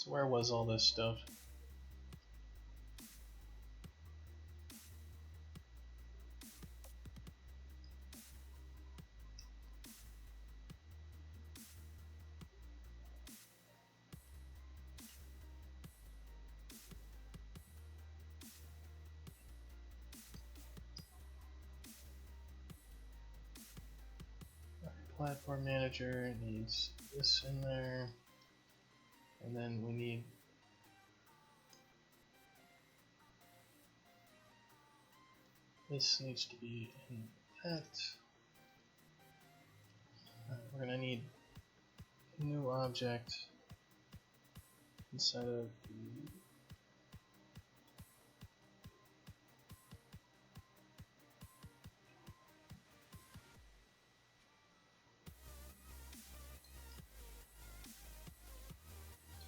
So where was all this stuff? Platform manager needs this in there, and then we need this needs to be in that. We're gonna need a new object inside of the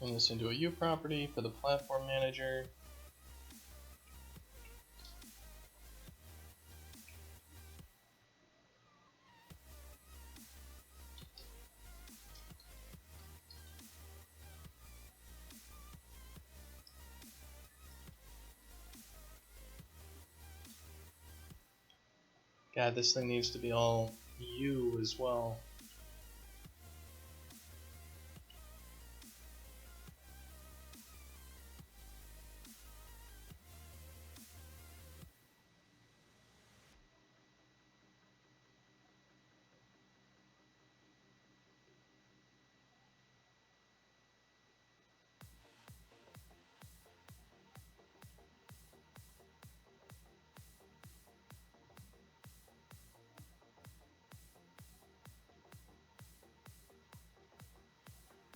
turn this into a U property for the platform manager. God, this thing needs to be all U as well.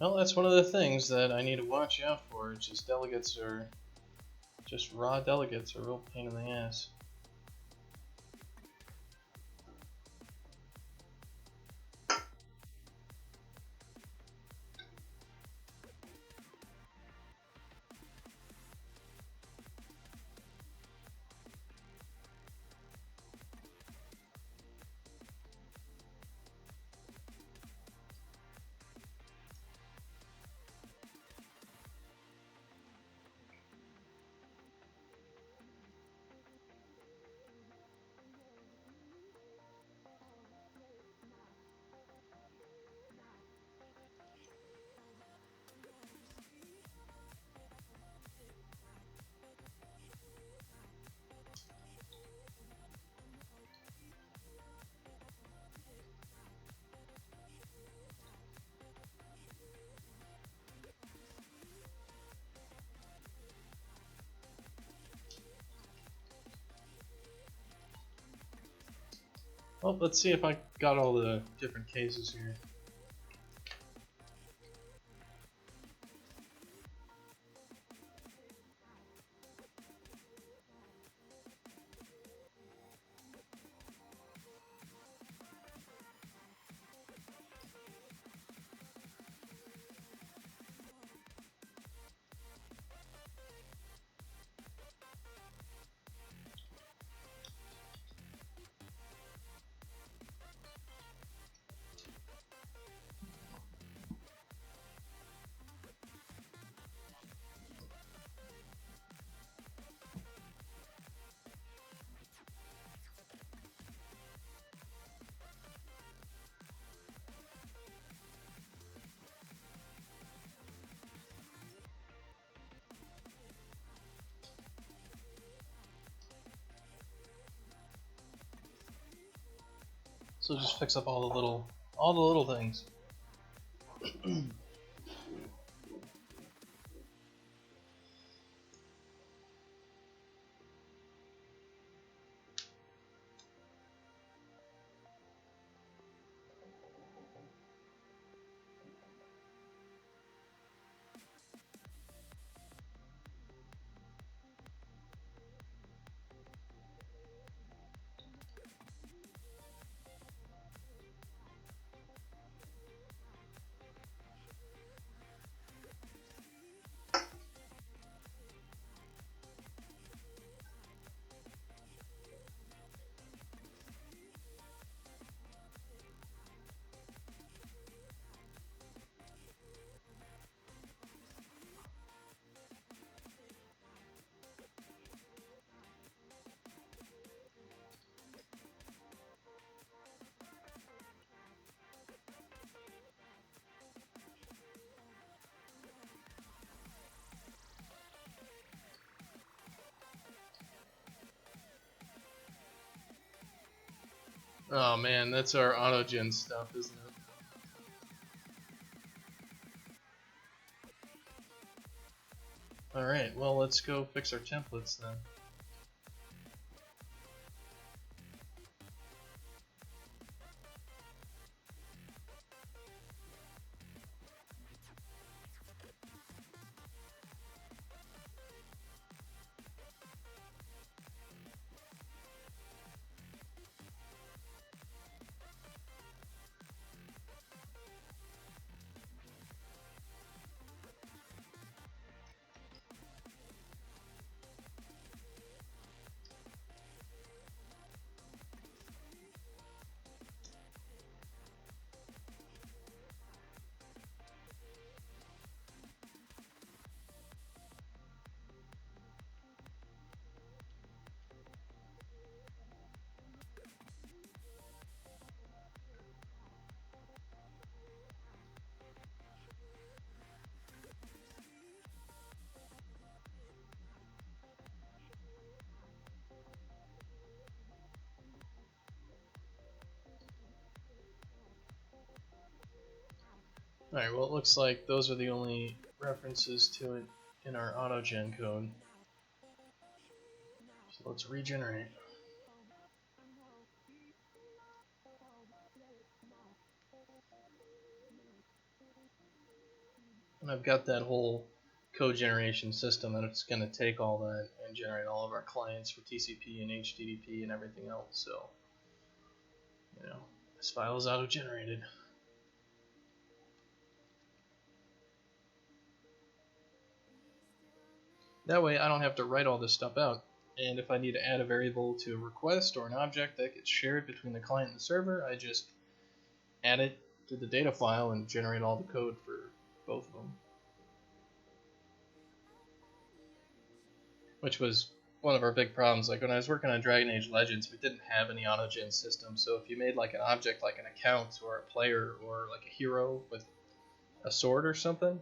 Well, that's one of the things that I need to watch out for. Just delegates are just raw delegates are a real pain in the ass. Well, let's see if I got all the different cases here. So just fix up all the little things. Oh man, that's our autogen stuff, isn't it? Alright, well let's go fix our templates then. Alright, well it looks like those are the only references to it in our autogen code. So let's regenerate. And I've got that whole code generation system, and it's going to take all that and generate all of our clients for TCP and HTTP and everything else. So, you know, this file is auto-generated. That way I don't have to write all this stuff out. And if I need to add a variable to a request or an object that gets shared between the client and the server, I just add it to the data file and generate all the code for both of them. Which was one of our big problems. Like when I was working on Dragon Age Legends, we didn't have any autogen system. So if you made like an object like an account or a player or like a hero with a sword or something,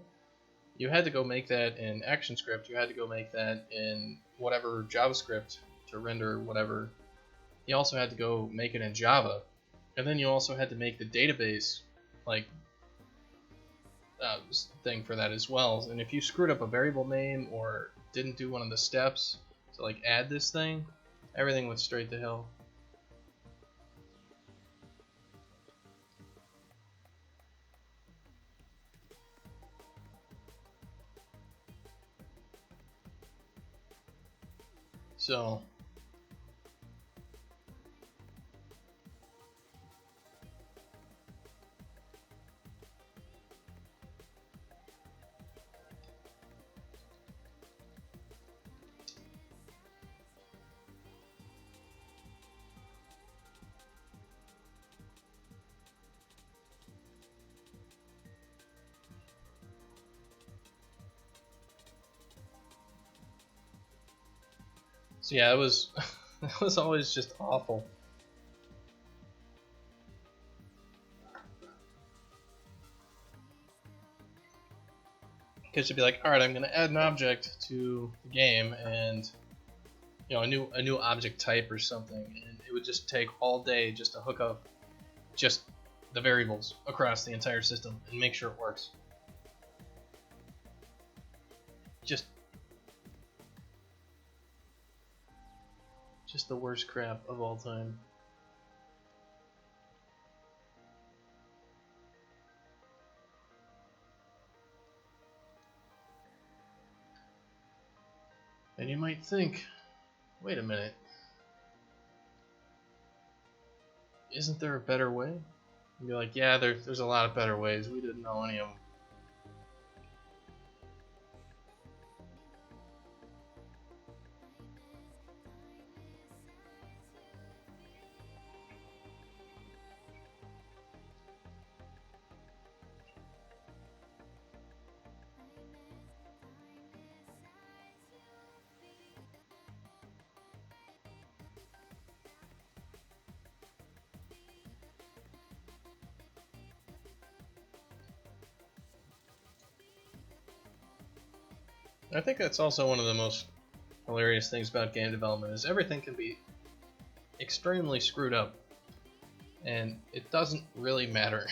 you had to go make that in ActionScript. You had to go make that in whatever JavaScript to render whatever. You also had to go make it in Java. And then you also had to make the database like thing for that as well. And if you screwed up a variable name or didn't do one of the steps to like add this thing, everything went straight to hell. So yeah, it was it was always just awful. Because you'd be like, all right, I'm gonna add an object to the game, and you know, a new object type or something, and it would just take all day just to hook up just the variables across the entire system and make sure it works. Just the worst crap of all time. And you might think, wait a minute, isn't there a better way? And be like, yeah, there's a lot of better ways. We didn't know any of them. I think that's also one of the most hilarious things about game development is everything can be extremely screwed up. and it doesn't really matter.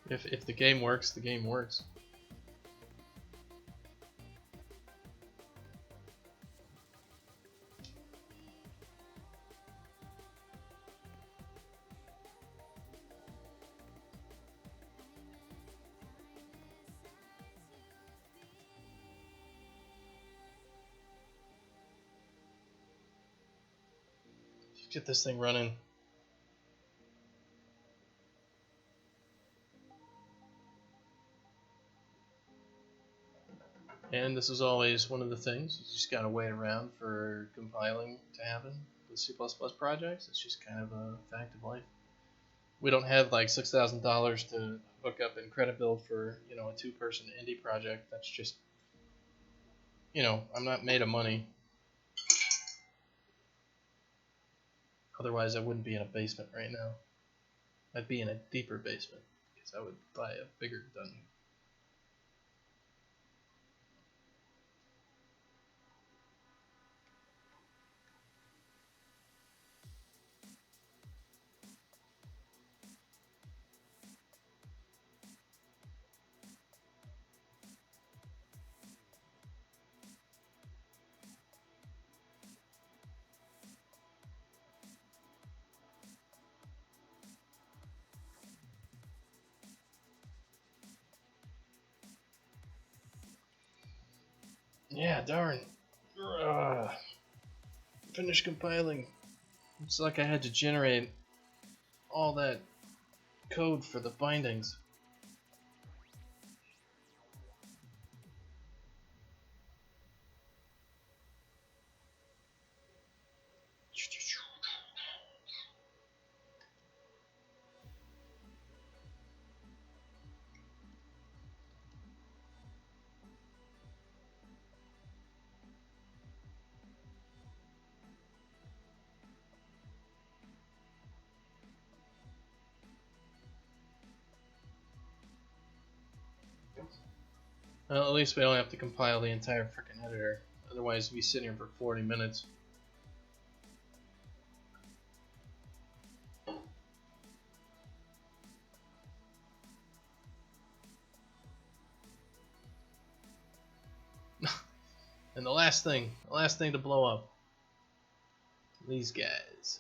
If the game works, the game works. Get this thing running. And this is always one of the things. You just gotta wait around for compiling to happen with C++ projects. It's just kind of a fact of life. We don't have like $6,000 to hook up in credit build for, you know, a 2-person indie project. That's just, you know, I'm not made of money. Otherwise, I wouldn't be in a basement right now. I'd be in a deeper basement because I would buy a bigger dungeon. Yeah, darn. Finish compiling. It's like I had to generate all that code for the bindings. Well, at least we don't have to compile the entire frickin' editor. Otherwise, we'd be sitting here for 40 minutes. And the last thing to blow up. These guys.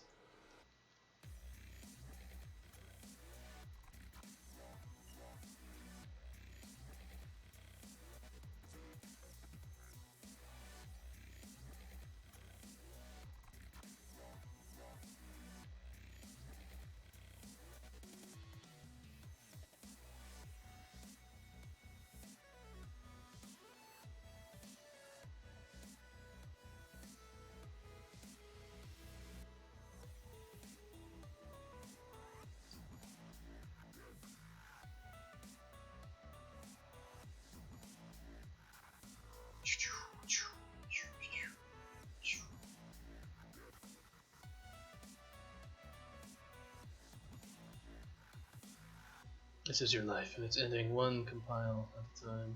This is your life, and it's ending one compile at a time.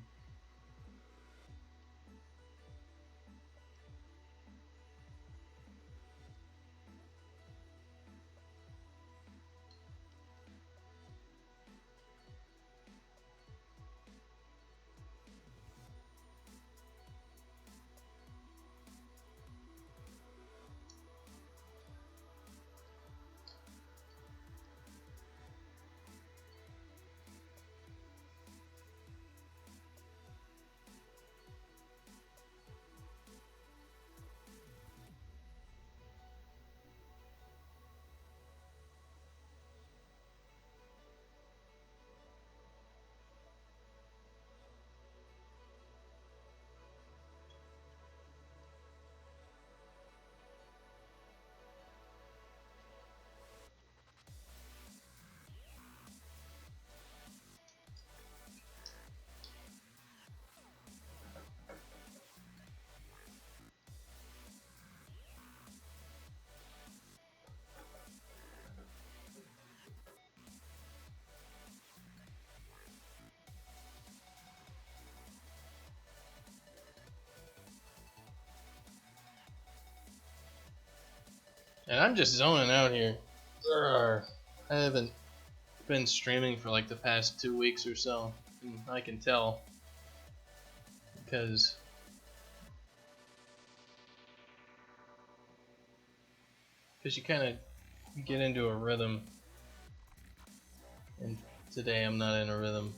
And I'm just zoning out here. Urgh. I haven't been streaming for like the past 2 weeks or so, and I can tell because you kind of get into a rhythm, and today I'm not in a rhythm.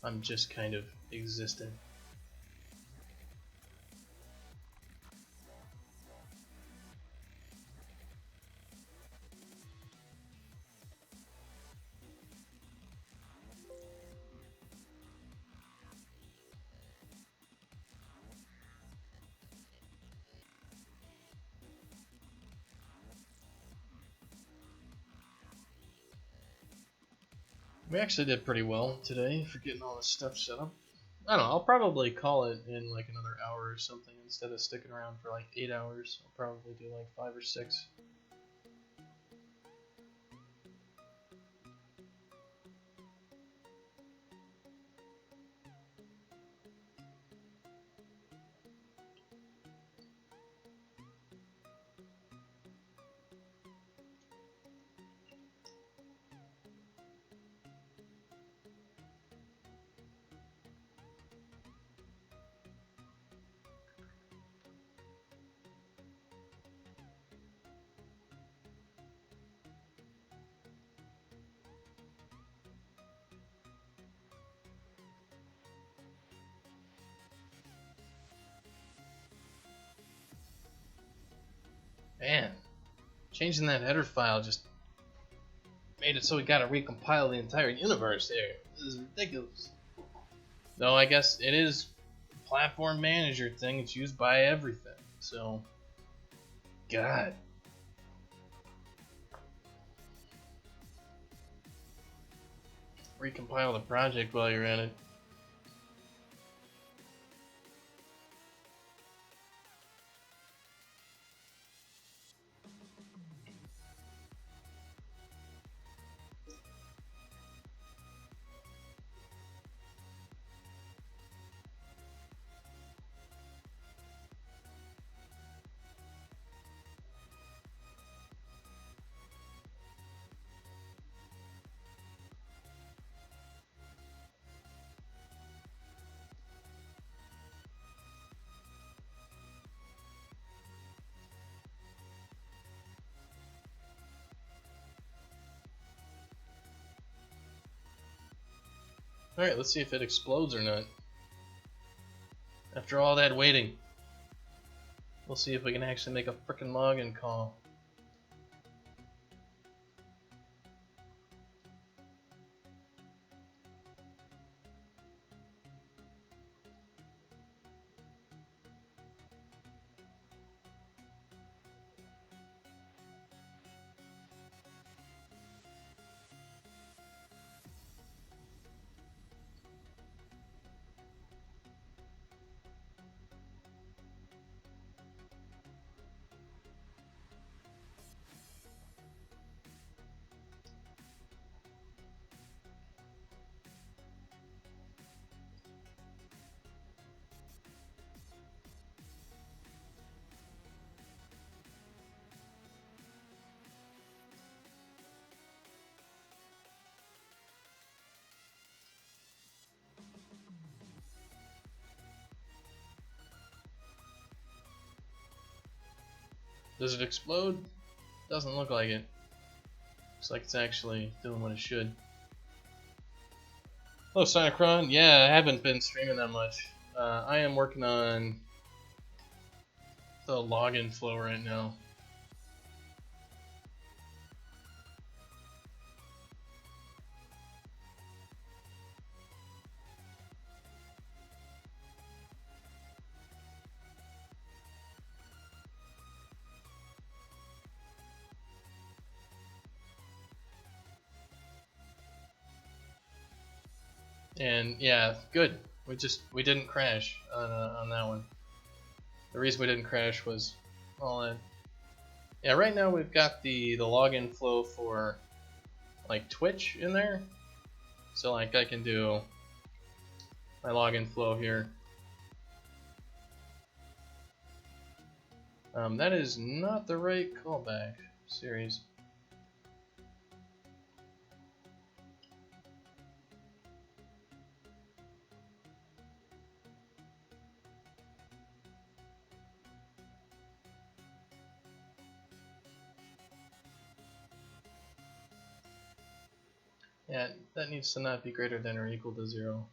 I'm just kind of existing. We actually did pretty well today for getting all this stuff set up. I don't know, I'll probably call it in like another hour or something instead of sticking around for like 8 hours. I'll probably do like 5 or 6. Man, changing that header file just made it so we gotta recompile the entire universe there. This is ridiculous. Though I guess it is a platform manager thing, it's used by everything, so God. Recompile the project while you're at it. Alright, let's see if it explodes or not. After all that waiting, we'll see if we can actually make a frickin' login call. Does it explode? Doesn't look like it. Looks like it's actually doing what it should. Hello, Synachron. Yeah, I haven't been streaming that much. I am working on the login flow right now. And yeah, good. We didn't crash on that one. The reason we didn't crash was all that. Yeah, right now we've got the login flow for like Twitch in there. So like I can do my login flow here. That is not the right callback series. Yeah, that needs to not be greater than or equal to 0.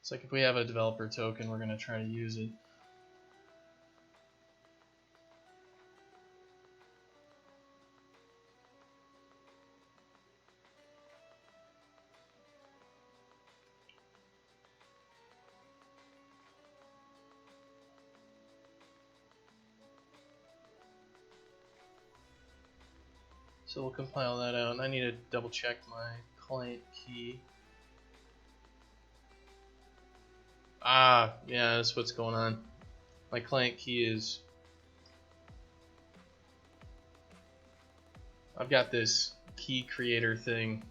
It's like if we have a developer token, we're going to try to use it. So we'll compile that out. I need to double check my client key. Ah, yeah, that's what's going on. My client key is... I've got this key creator thing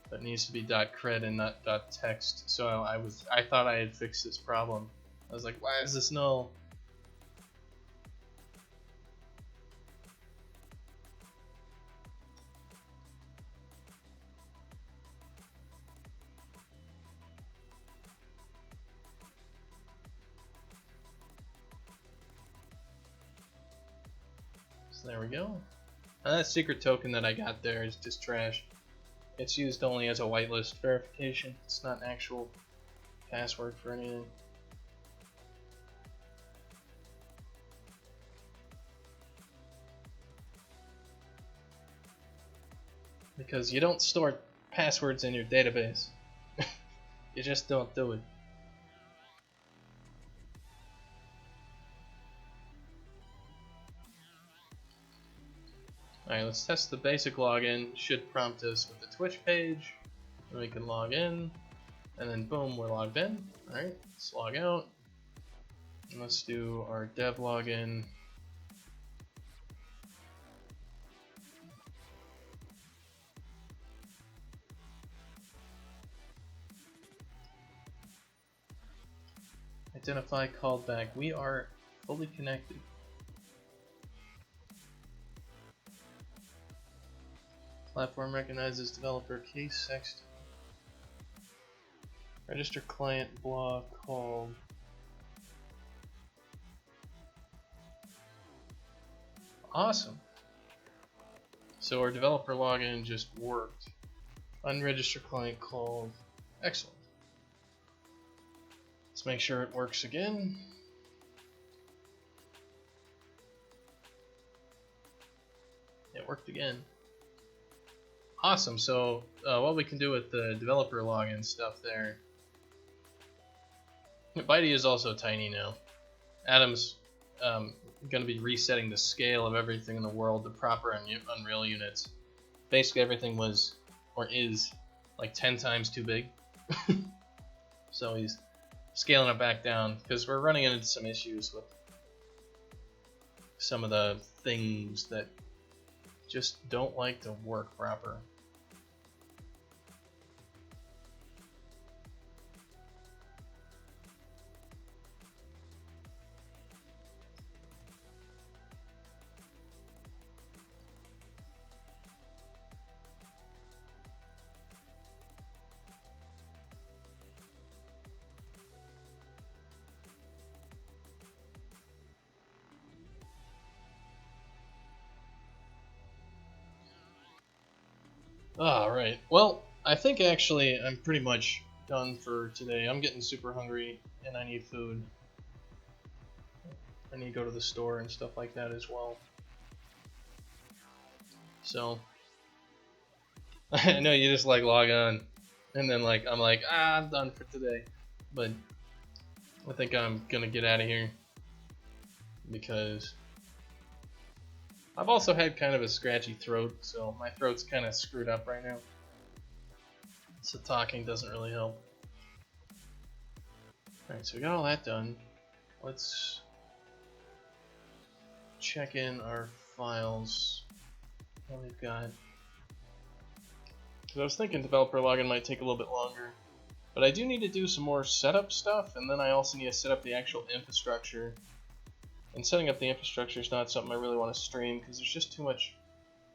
that needs to be .cred and not .text. So I thought I had fixed this problem. I was like, why is this null? So there we go. And that secret token that I got there is just trash. It's used only as a whitelist verification. It's not an actual password for anything. Because you don't store passwords in your database. You just don't do it. Alright, let's test the basic login. Should prompt us with the Twitch page. And we can log in. And then boom, we're logged in. Alright, let's log out. And let's do our dev login. Identify callback. We are fully connected. Platform recognizes developer case sext. Register client blog called. Awesome. So our developer login just worked. Unregistered client called. Excellent. Let's make sure it works again. It worked again. Awesome. So what we can do with the developer login stuff there. Bitey is also tiny now. Adam's going to be resetting the scale of everything in the world to proper Unreal units. Basically everything was, or is, like 10 times too big. So he's scaling it back down because we're running into some issues with some of the things that just don't like to work proper. Alright, well, I think actually I'm pretty much done for today. I'm getting super hungry and I need food. I need to go to the store and stuff like that as well. So, I know you just like log on and then like I'm like, I'm done for today. But I think I'm gonna get out of here because I've also had kind of a scratchy throat, so my throat's kind of screwed up right now. So talking doesn't really help. Alright, so we got all that done. Let's check in our files. What we've got. Because I was thinking developer login might take a little bit longer. But I do need to do some more setup stuff, and then I also need to set up the actual infrastructure And setting up the infrastructure is not something I really want to stream because there's just too much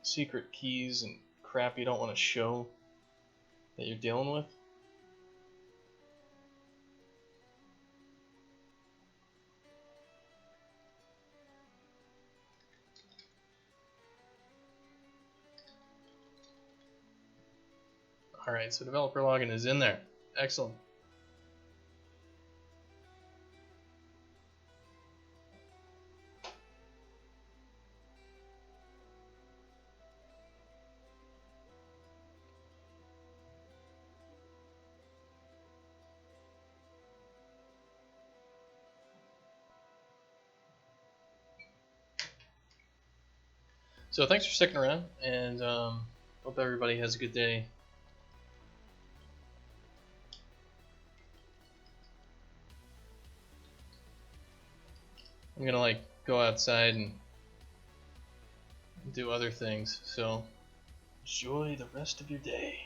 secret keys and crap you don't want to show that you're dealing with. Alright, so developer login is in there. Excellent. So thanks for sticking around, and hope everybody has a good day. I'm gonna like go outside and do other things, so enjoy the rest of your day.